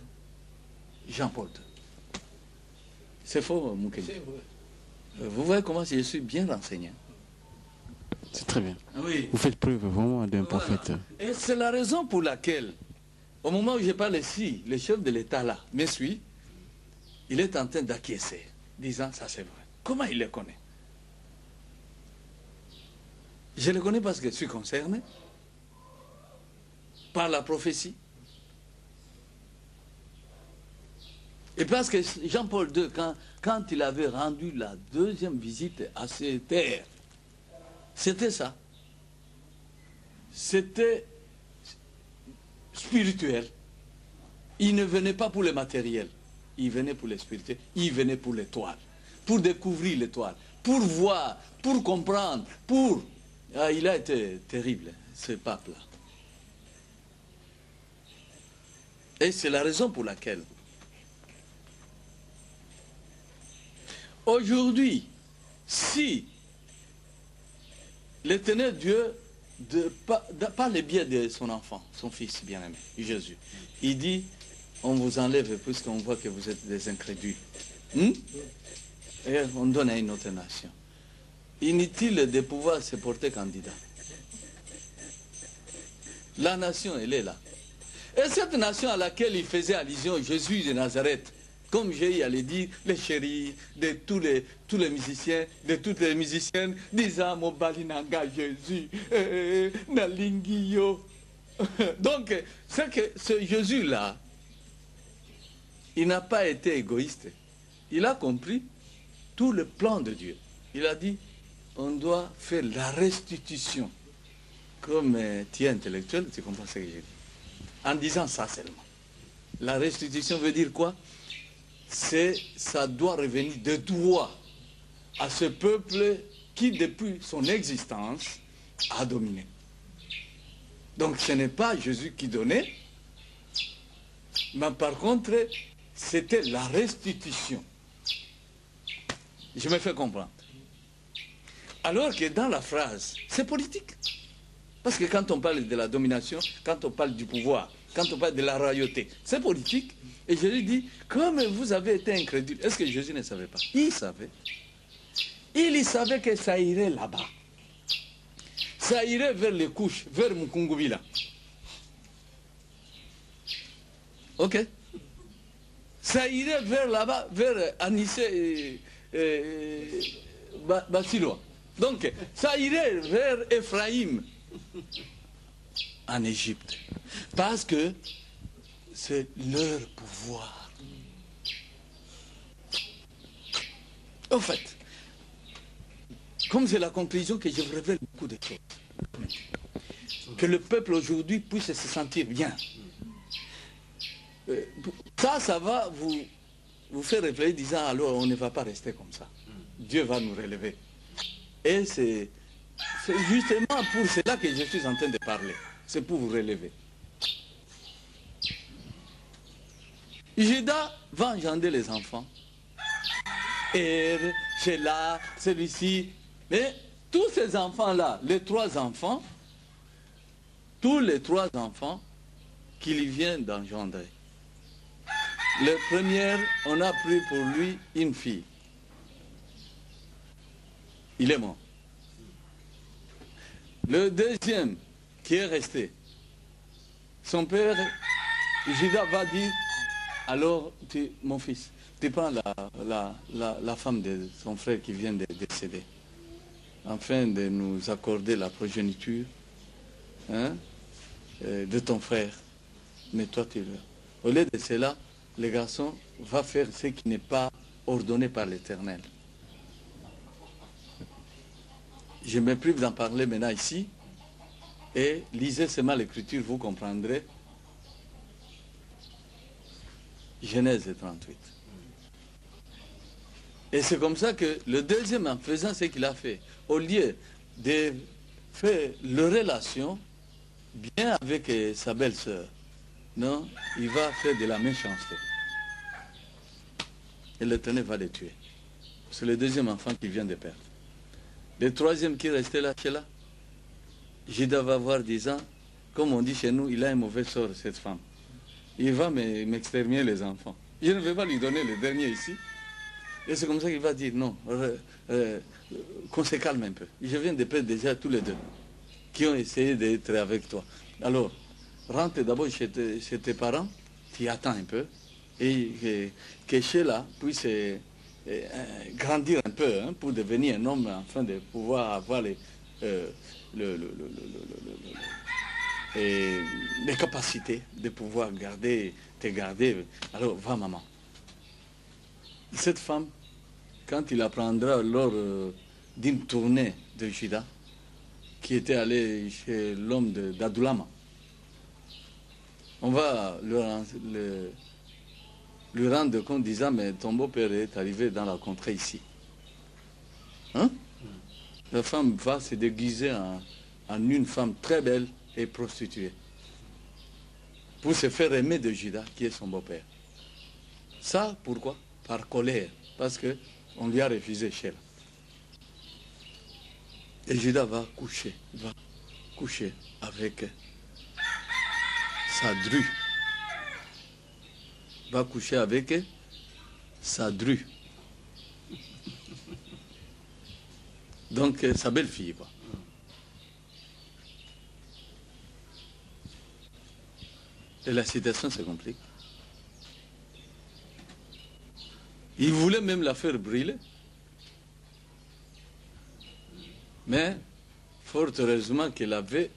Speaker 2: Jean-Paul II. C'est faux, Moukeni. C'est vrai. Vous voyez comment je suis bien renseigné.
Speaker 1: C'est très bien.
Speaker 2: Oui.
Speaker 1: Vous faites preuve vraiment d'un prophète.
Speaker 2: Et c'est la raison pour laquelle, au moment où je parle ici, le chef de l'État là me suit, il est en train d'acquiescer, disant ça c'est vrai. Comment il le connaît? Je le connais parce que je suis concerné par la prophétie. Et parce que Jean-Paul II, quand il avait rendu la deuxième visite à ces terres, c'était ça. C'était spirituel. Il ne venait pas pour le matériel. Il venait pour le spirituel. Il venait pour l'étoile. Pour découvrir l'étoile. Pour voir, pour comprendre, pour... Ah, il a été terrible, ce pape-là. Et c'est la raison pour laquelle aujourd'hui, si l'Éternel Dieu, par le biais de son enfant, son fils bien-aimé, Jésus, il dit, on vous enlève puisqu'on voit que vous êtes des incrédules. Et on donne à une autre nation. Inutile de pouvoir se porter candidat. La nation, elle est là. Et cette nation à laquelle il faisait allusion, Jésus de Nazareth, comme j'ai eu à le dire, les chéris de tous les musiciens, de toutes les musiciennes, disant Mobali Nanga Jésus, Nalingio. Donc, c'est que ce Jésus-là, il n'a pas été égoïste. Il a compris tout le plan de Dieu. Il a dit, on doit faire la restitution. Comme tu es intellectuel, tu comprends ce que j'ai dit. En disant ça seulement. La restitution veut dire quoi? Ça doit revenir de droit à ce peuple qui, depuis son existence, a dominé. Donc ce n'est pas Jésus qui donnait, mais par contre, c'était la restitution. Je me fais comprendre. Alors que dans la phrase, c'est politique. Parce que quand on parle de la domination, quand on parle du pouvoir, quand on parle de la royauté, c'est politique. Et Jésus dit, comme vous avez été incrédule, est-ce que Jésus ne savait pas? Il savait. Il savait que ça irait là-bas. Ça irait vers les couches, vers Mukungubila. Ok? Ça irait vers là-bas, vers Anissé et Basiloa. Donc, ça irait vers Ephraïm, en Égypte. Parce que c'est leur pouvoir. En fait, comme c'est la conclusion que je vous révèle beaucoup de choses, que le peuple aujourd'hui puisse se sentir bien. Ça va vous faire réfléchir disant alors on ne va pas rester comme ça. Dieu va nous relever. Et c'est c'est justement pour cela que je suis en train de parler. C'est pour vous relever. Judas va engendrer les enfants. Er, Shelah, celui-ci. Mais tous ces enfants-là, les trois enfants, tous les trois enfants qu'il vient d'engendrer. Le premier, on a pris pour lui une fille. Il est mort. Le deuxième qui est resté, son père, Judas va dire, alors mon fils, tu prends la femme de son frère qui vient de décéder, afin de nous accorder la progéniture, hein, de ton frère. Mais toi, au lieu de cela, le garçon va faire ce qui n'est pas ordonné par l'Éternel. Je me prive d'en parler maintenant ici, et lisez seulement l'Écriture, vous comprendrez. Genèse 38. Et c'est comme ça que le deuxième, en faisant ce qu'il a fait, au lieu de faire leur relation bien avec sa belle-sœur, non, il va faire de la méchanceté. Et l'Éternel va les tuer. C'est le deuxième enfant qu'il vient de perdre. Le troisième qui restait là, Judas va voir disant, comme on dit chez nous, il a un mauvais sort, cette femme. Il va m'exterminer les enfants. Je ne vais pas lui donner le dernier ici. Et c'est comme ça qu'il va dire, non, qu'on se calme un peu. Je viens de perdre déjà tous les deux qui ont essayé d'être avec toi. Alors, rentre d'abord chez tes parents, tu attends un peu, et que Shelah puisse grandir un peu, hein, pour devenir un homme, afin de pouvoir avoir les capacités de pouvoir te garder. Alors, va maman. Cette femme, quand il apprendra lors d'une tournée de Judas, qui était allé chez l'homme d'Adulama, on va lui rendre compte disant, mais ton beau-père est arrivé dans la contrée ici. Hein? La femme va se déguiser en une femme très belle et prostituée, pour se faire aimer de Judas, qui est son beau-père. Ça, pourquoi? Par colère, parce qu'on lui a refusé Shelah. Et Judas va coucher avec Sadru. Va coucher avec Sadru. Donc, sa belle-fille, quoi. Et la situation se complique. Il voulait même la faire brûler. Mais, fort heureusement qu'elle avait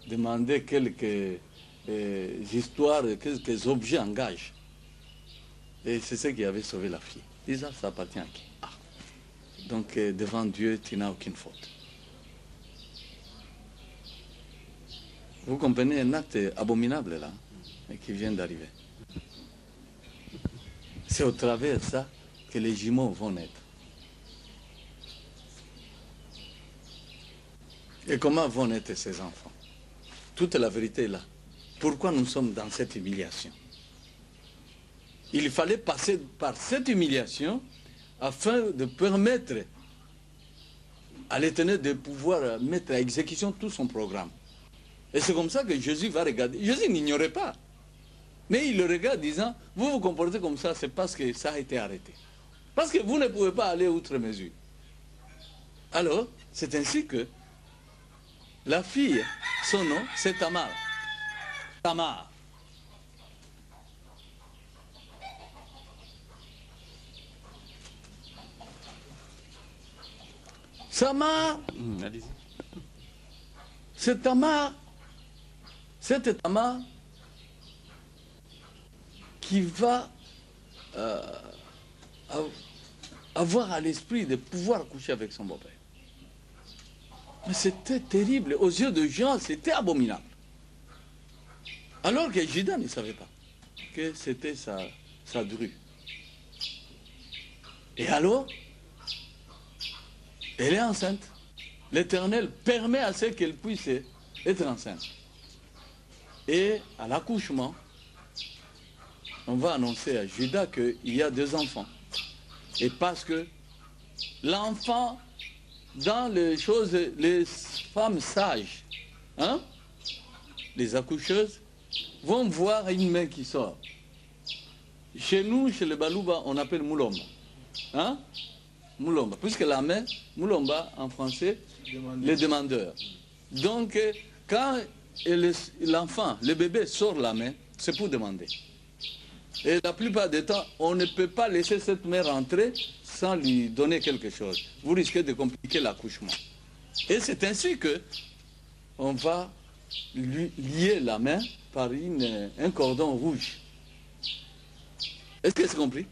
Speaker 2: demandé quelques histoires, quelques objets en gage. Et c'est ce qui avait sauvé la fille. Disant, ça appartient à qui? Ah. Donc, devant Dieu, tu n'as aucune faute. Vous comprenez un acte abominable là, qui vient d'arriver. C'est au travers de ça que les jumeaux vont naître. Et comment vont naître ces enfants? Toute la vérité est là. Pourquoi nous sommes dans cette humiliation? Il fallait passer par cette humiliation afin de permettre à l'Éternel de pouvoir mettre à exécution tout son programme. Et c'est comme ça que Jésus va regarder. Jésus n'ignorait pas. Mais il le regarde disant, vous vous comportez comme ça, c'est parce que ça a été arrêté. Parce que vous ne pouvez pas aller outre mesure. Alors, c'est ainsi que la fille, son nom, c'est Tamar. Tamar. Tamar, c'est Tamar. C'est Tamar qui va avoir à l'esprit de pouvoir coucher avec son beau-père. Mais c'était terrible. Aux yeux de Jean, c'était abominable. Alors que Judas ne savait pas que c'était sa drue. Et alors, elle est enceinte. l'Éternel permet à ce qu'elle puisse être enceinte. Et à l'accouchement, on va annoncer à Judas qu'il y a 2 enfants. Et parce que l'enfant, dans les choses, les femmes sages, hein, les accoucheuses, vont voir une main qui sort. Chez nous, chez les Balouba, on appelle Moulomba. Hein? Moulomba. Puisque la main, Moulomba en français, les demandeurs. Donc, quand l'enfant, le bébé sort la main, c'est pour demander. Et la plupart du temps, on ne peut pas laisser cette mère rentrer sans lui donner quelque chose. Vous risquez de compliquer l'accouchement. Et c'est ainsi que on va lui lier la main par un cordon rouge. Est-ce que c'est compris?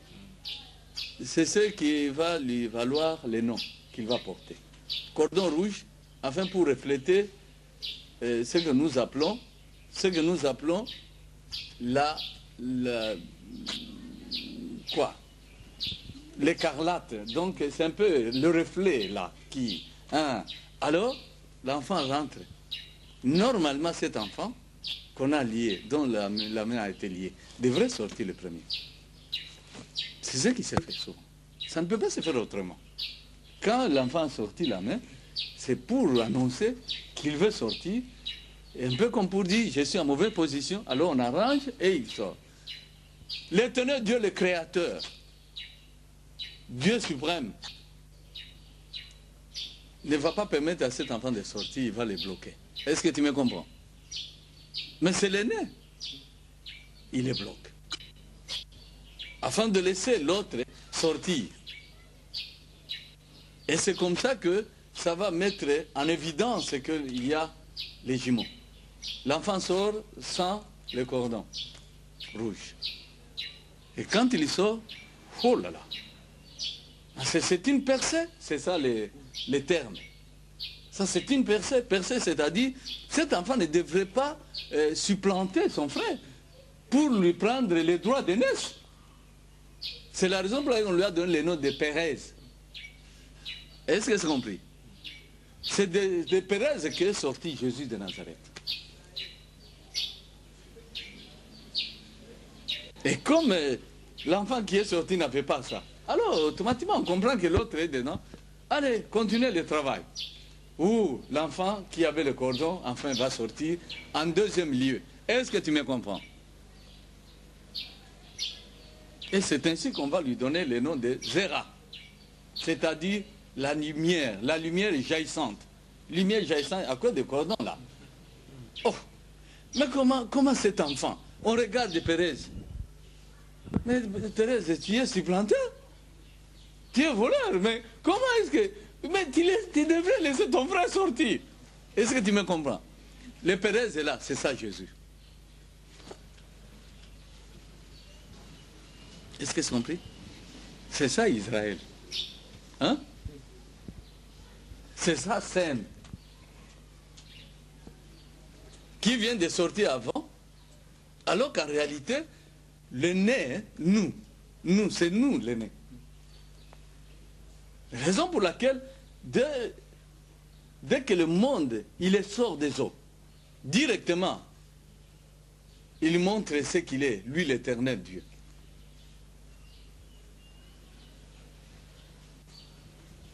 Speaker 2: C'est ce qui va lui valoir les noms qu'il va porter. Cordon rouge, afin pour refléter ce que nous appelons l'écarlate. Donc c'est un peu le reflet là qui. Hein. Alors, l'enfant rentre. Normalement, cet enfant qu'on a lié, dont la main a été liée, devrait sortir le premier. C'est ce qui s'est fait souvent. Ça ne peut pas se faire autrement. Quand l'enfant a sorti la main, c'est pour annoncer qu'il veut sortir. Et un peu comme pour dire, je suis en mauvaise position, alors on arrange et il sort. L'Éternel Dieu, le Créateur, Dieu suprême, ne va pas permettre à cet enfant de sortir, il va les bloquer. Est-ce que tu me comprends? Mais c'est l'aîné. Il les bloque. Afin de laisser l'autre sortir. Et c'est comme ça que ça va mettre en évidence qu'il y a les jumeaux. L'enfant sort sans le cordon rouge. Et quand il sort, oh là là, c'est une percée, c'est ça les termes. Ça c'est une percée, c'est-à-dire cet enfant ne devrait pas supplanter son frère pour lui prendre les droits d'aînesse. C'est la raison pour laquelle on lui a donné le nom de Pérez. Est-ce que c'est compris? C'est de Pérez qu'est sorti Jésus de Nazareth. Et comme l'enfant qui est sorti n'avait pas ça, alors automatiquement on comprend que l'autre est dedans. Allez, continuez le travail. Ou l'enfant qui avait le cordon, enfin va sortir en deuxième lieu. Est-ce que tu me comprends? Et c'est ainsi qu'on va lui donner le nom de Zéra. C'est-à-dire la lumière jaillissante. Lumière jaillissante à cause du cordon là. Oh, mais comment cet enfant? On regarde Thérèse. Mais Thérèse, tu es supplanteur? Tu es voleur, mais comment est-ce que... Mais tu devrais laisser ton frère sortir. Est-ce que tu me comprends? Le Pérez est là, c'est ça Jésus. Est-ce que c'est compris? C'est ça Israël. Hein? C'est ça scène. Qui vient de sortir avant, alors qu'en réalité, le nez, nous, c'est nous le nez. Raison pour laquelle, dès que le monde, il sort des eaux, directement, il montre ce qu'il est, lui l'éternel Dieu.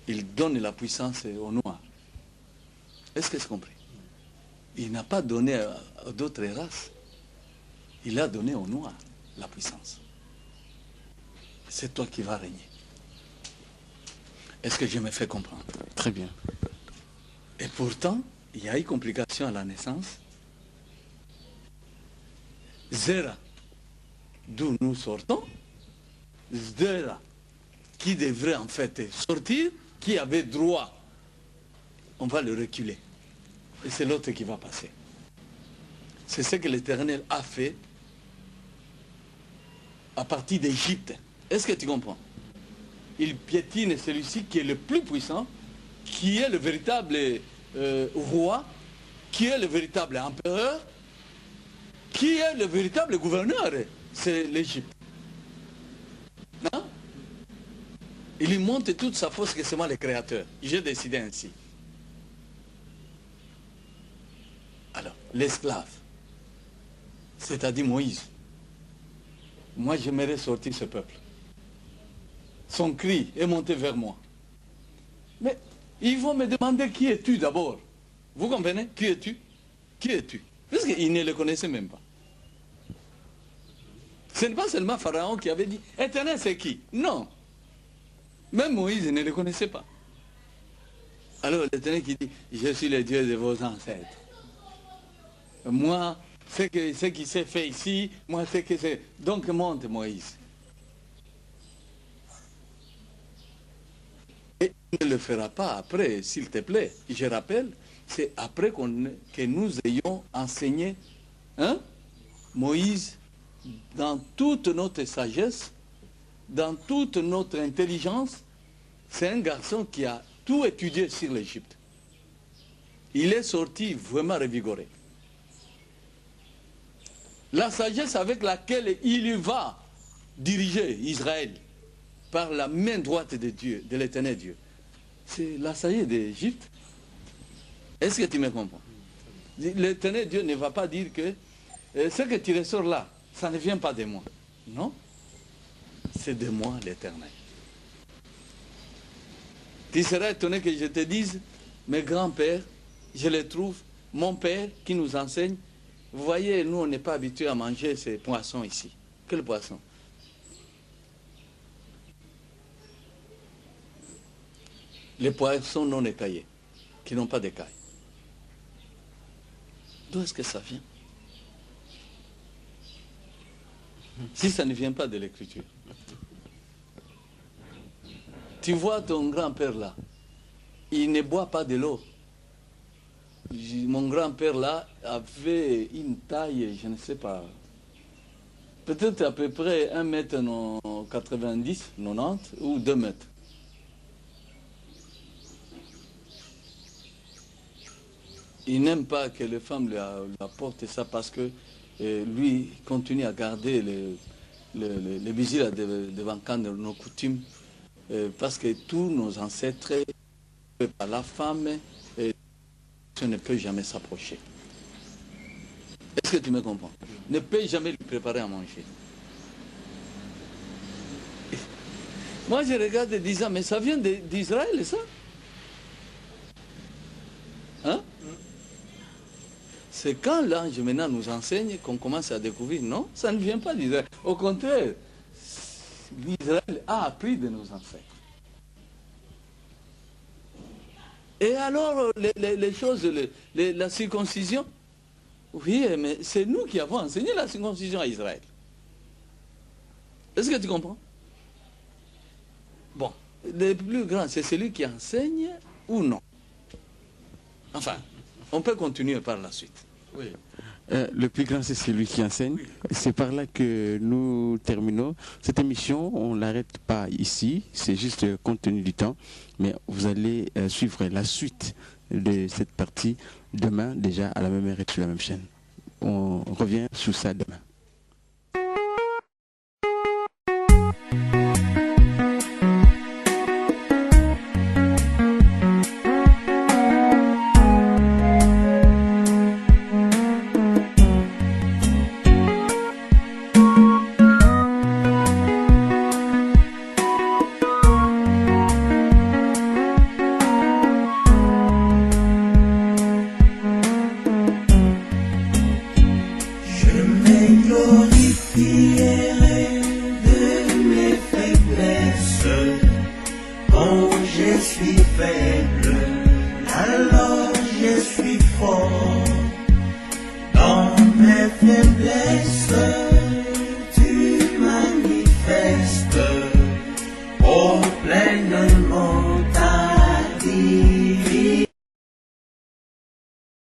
Speaker 2: Il donne la puissance au noir. Est-ce que c'est compris? Il n'a pas donné à d'autres races. Il a donné au noir la puissance. C'est toi qui vas régner. Est-ce que je me fais comprendre?
Speaker 1: Très bien.
Speaker 2: Et pourtant, il y a eu complication à la naissance. Zéra, d'où nous sortons. Zéra, qui devrait en fait sortir, qui avait droit. On va le reculer. Et c'est l'autre qui va passer. C'est ce que l'Éternel a fait à partir d'Égypte. Est-ce que tu comprends? Il piétine celui-ci qui est le plus puissant, qui est le véritable roi, qui est le véritable empereur, qui est le véritable gouverneur. C'est l'Égypte. Non? Il lui montre toute sa force que c'est moi le créateur. J'ai décidé ainsi. l'esclave, c'est-à-dire Moïse. Moi, j'aimerais sortir ce peuple. Son cri est monté vers moi. Mais ils vont me demander qui es-tu d'abord. Vous comprenez? Qui es-tu? Qui es-tu? Parce qu'ils ne le connaissaient même pas. Ce n'est pas seulement Pharaon qui avait dit « Éternel, c'est qui ?» Non. Même Moïse ne le connaissait pas. Alors l'Éternel qui dit « Je suis le Dieu de vos ancêtres. Moi, ce qui s'est fait ici, moi, c'est que c'est... » Donc monte Moïse. Et il ne le fera pas après, s'il te plaît. Je rappelle, c'est après que nous ayons enseigné Moïse dans toute notre sagesse, dans toute notre intelligence. C'est un garçon qui a tout étudié sur l'Égypte. Il est sorti vraiment revigoré. La sagesse avec laquelle il va diriger Israël par la main droite de Dieu, de l'Éternel Dieu, c'est la sagesse d'Égypte. Est-ce que tu me comprends? L'Éternel Dieu ne va pas dire que ce que tu ressors là, ça ne vient pas de moi. Non, c'est de moi l'Éternel. Tu seras étonné que je te dise, mes grands-pères, je les trouve, mon père qui nous enseigne. Vous voyez, nous on n'est pas habitués à manger ces poissons ici. Quel poisson? Les poissons non écaillés, qui n'ont pas d'écailles. D'où est-ce que ça vient? Si ça ne vient pas de l'écriture. Tu vois ton grand-père là, il ne boit pas de l'eau. Mon grand-père là avait une taille, je ne sais pas, peut-être à peu près 1,90 m, 90 ou 2 mètres. Il n'aime pas que les femmes lui apportent ça parce que lui continue à garder les vigiles devant nos coutumes, parce que tous nos ancêtres, par la femme, ne peut jamais s'approcher. Est-ce que tu me comprends? Ne peut jamais lui préparer à manger. Moi je regarde et disant, mais ça vient d'Israël ça? Hein? C'est quand l'ange maintenant nous enseigne qu'on commence à découvrir, non, ça ne vient pas d'Israël. Au contraire, l'Israël a appris de nos ancêtres. Et alors, les choses, la circoncision, oui, mais c'est nous qui avons enseigné la circoncision à Israël. Est-ce que tu comprends? Bon, le plus grand, c'est celui qui enseigne ou non? Enfin, on peut continuer par la suite.
Speaker 1: Oui. Le plus grand, c'est celui qui enseigne. C'est par là que nous terminons. Cette émission, on ne l'arrête pas ici. C'est juste compte tenu du temps. Mais vous allez suivre la suite de cette partie demain, déjà à la même heure et sur la même chaîne. On revient sur ça demain.
Speaker 4: Je suis fait